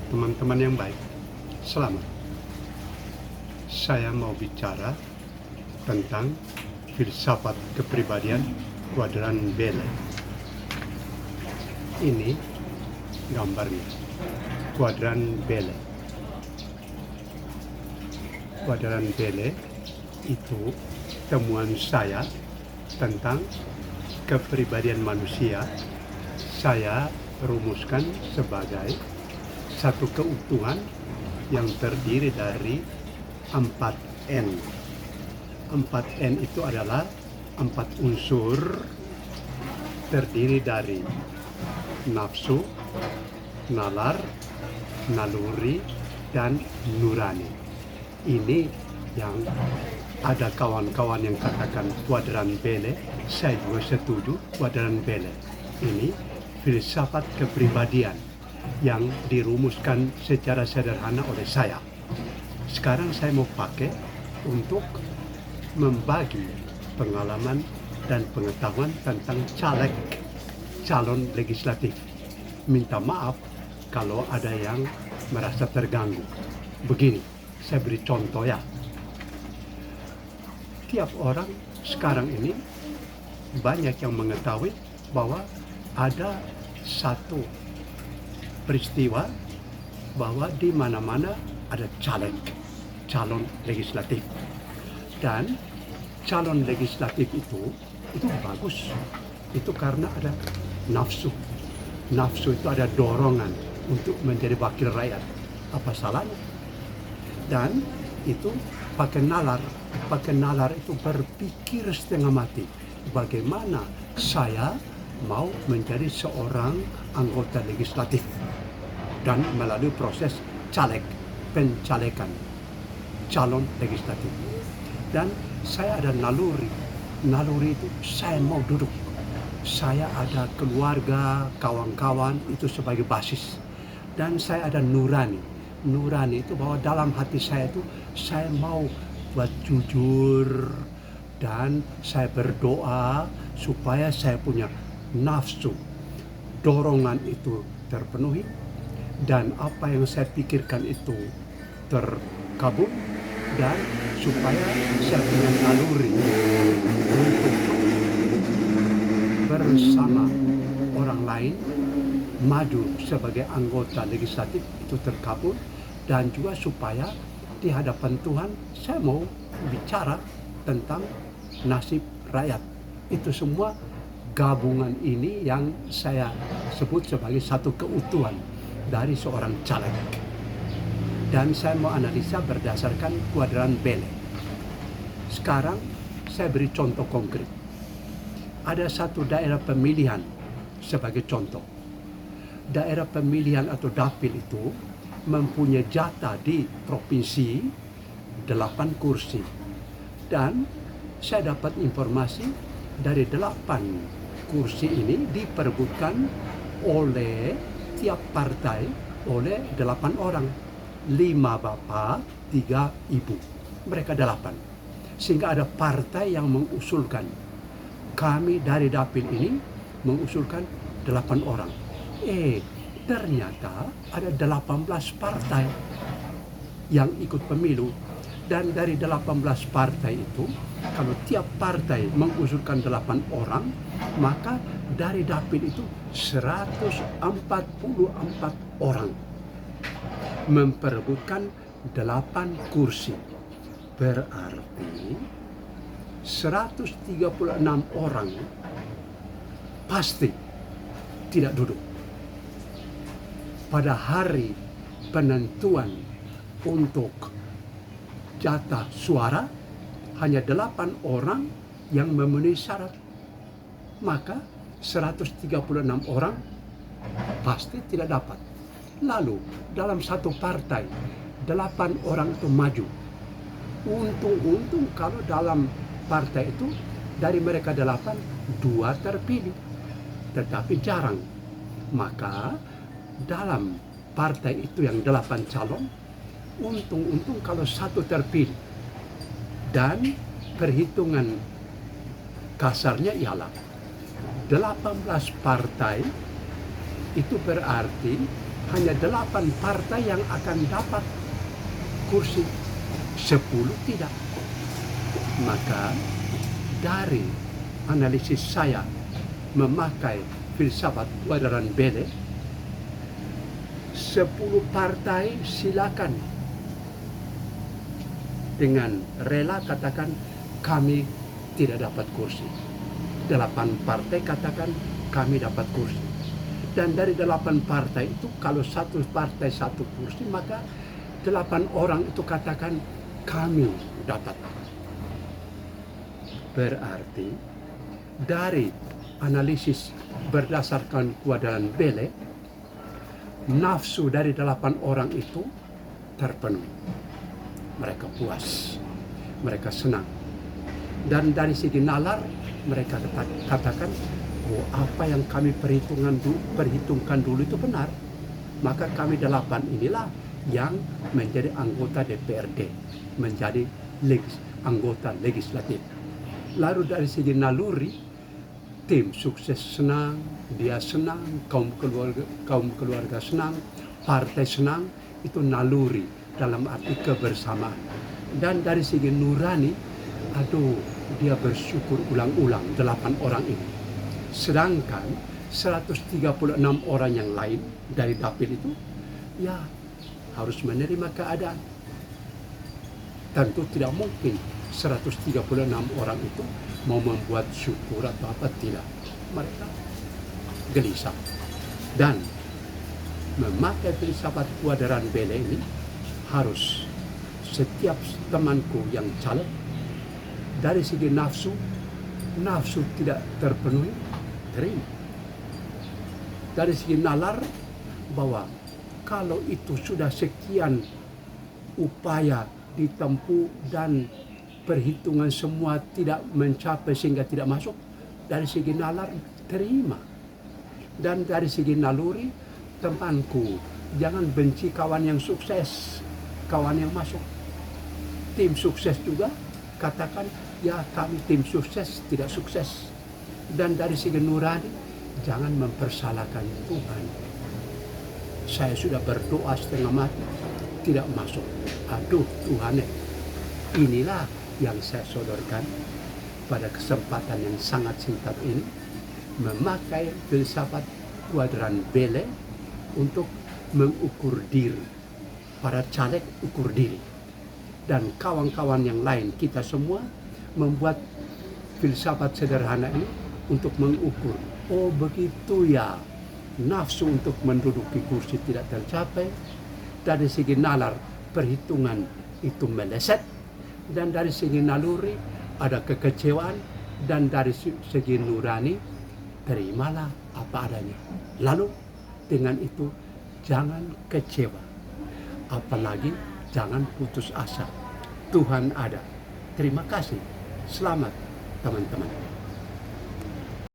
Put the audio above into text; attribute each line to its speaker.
Speaker 1: Teman-teman yang baik, selamat. Saya mau bicara tentang filsafat kepribadian kuadran Bele. Ini gambarnya, kuadran Bele. Kuadran Bele itu temuan saya tentang kepribadian manusia. Saya rumuskan sebagai satu keutuhan yang terdiri dari 4N. 4N itu adalah 4 unsur terdiri dari nafsu, nalar, naluri, dan nurani. Ini yang ada kawan-kawan yang katakan kuadran Bele. Saya juga setuju kuadran Bele. Ini filsafat kepribadian yang dirumuskan secara sederhana oleh saya. Sekarang saya mau pakai untuk membagi pengalaman dan pengetahuan tentang caleg, calon legislatif. Minta maaf kalau ada yang merasa terganggu. Begini, saya beri contoh ya. Tiap orang sekarang ini banyak yang mengetahui bahwa ada satu peristiwa bahwa di mana-mana ada caleg, calon legislatif. Dan calon legislatif itu bagus. Itu karena ada nafsu. Nafsu itu ada dorongan untuk menjadi wakil rakyat. Apa salahnya? Dan itu pakai nalar. Pakai nalar itu berpikir setengah mati. Bagaimana saya mau menjadi seorang anggota legislatif dan melalui proses caleg, pencalekan, calon legislatif. Dan saya ada naluri. Naluri itu saya mau duduk. Saya ada keluarga, kawan-kawan itu sebagai basis. Dan saya ada nurani. Nurani itu bahwa dalam hati saya itu saya mau buat jujur dan saya berdoa supaya saya punya nafsu, dorongan itu terpenuhi dan apa yang saya pikirkan itu terkabul dan supaya saya punya naluri untuk bersama orang lain maju sebagai anggota legislatif itu terkabul dan juga supaya di hadapan Tuhan saya mau bicara tentang nasib rakyat. Itu semua gabungan ini yang saya sebut sebagai satu keutuhan dari seorang caleg. Dan saya mau analisa berdasarkan kuadran Bele. Sekarang saya beri contoh konkret. Ada satu daerah pemilihan sebagai contoh. Daerah pemilihan atau dapil itu mempunyai jatah di provinsi 8 kursi. Dan saya dapat informasi dari 8 kursi ini diperebutkan oleh tiap partai oleh 8 orang. 5 bapak, 3 ibu. Mereka 8. Sehingga ada partai yang mengusulkan. Kami dari dapil ini mengusulkan 8 orang. Ternyata ada 18 partai yang ikut pemilu. Dan dari 18 partai itu, kalau tiap partai mengusulkan 8 orang, maka dari dapil itu 144 orang memperebutkan 8 kursi. Berarti 136 orang pasti tidak duduk. Pada hari penentuan untuk jatah suara hanya 8 orang yang memenuhi syarat. Maka 136 orang pasti tidak dapat. Lalu dalam satu partai 8 orang itu maju. Untung kalau dalam partai itu dari mereka 8, 2 terpilih. Tetapi jarang. Maka dalam partai itu yang 8 calon, untung kalau 1 terpilih. Dan perhitungan kasarnya ialah 18 partai itu berarti hanya 8 partai yang akan dapat kursi, 10 tidak. Maka dari analisis saya memakai filsafat kuadran Bele, 10 partai silakan dengan rela katakan kami tidak dapat kursi. 8 partai katakan kami dapat kursi. Dan dari 8 partai itu, kalau satu partai satu kursi, maka 8 orang itu katakan kami dapat. Berarti dari analisis berdasarkan kuadran Bele, nafsu dari 8 orang itu terpenuhi. Mereka puas, mereka senang. Dan dari segi nalar, mereka katakan, oh, apa yang kami perhitungkan dulu itu benar. Maka kami 8 inilah yang menjadi anggota DPRD, menjadi anggota legislatif. Lalu dari segi naluri, tim sukses senang, dia senang, kaum keluarga senang, partai senang, itu naluri dalam arti kebersamaan. Dan dari segi nurani, aduh, dia bersyukur ulang-ulang 8 orang ini. Sedangkan 136 orang yang lain dari dapil itu, ya harus menerima keadaan. Tentu tidak mungkin 136 orang itu mau membuat syukur atau apa, tidak. Mereka gelisah. Dan memakai filsafat kuadran Bele ini harus setiap temanku yang caleg, dari segi nafsu tidak terpenuhi, terima. Dari segi nalar, bahwa kalau itu sudah sekian upaya ditempuh dan perhitungan semua tidak mencapai sehingga tidak masuk, dari segi nalar terima. Dan dari segi naluri, temanku, jangan benci kawan yang sukses, kawan yang masuk. Tim sukses juga katakan, ya kami tim sukses tidak sukses. Dan dari segi nurani, jangan mempersalahkan Tuhan. Saya sudah berdoa setengah mati, tidak masuk. Aduh Tuhan, inilah yang saya sodorkan pada kesempatan yang sangat singkat ini, memakai filsafat kuadran Bele untuk mengukur diri. Para caleg ukur diri. Dan kawan-kawan yang lain, kita semua membuat filsafat sederhana ini untuk mengukur. Oh begitu ya, nafsu untuk menduduki kursi tidak tercapai. Dari segi nalar, perhitungan itu meleset. Dan dari segi naluri, ada kekecewaan. Dan dari segi nurani, terimalah apa adanya. Lalu dengan itu, jangan kecewa. Apalagi jangan putus asa. Tuhan ada. Terima kasih. Selamat teman-teman.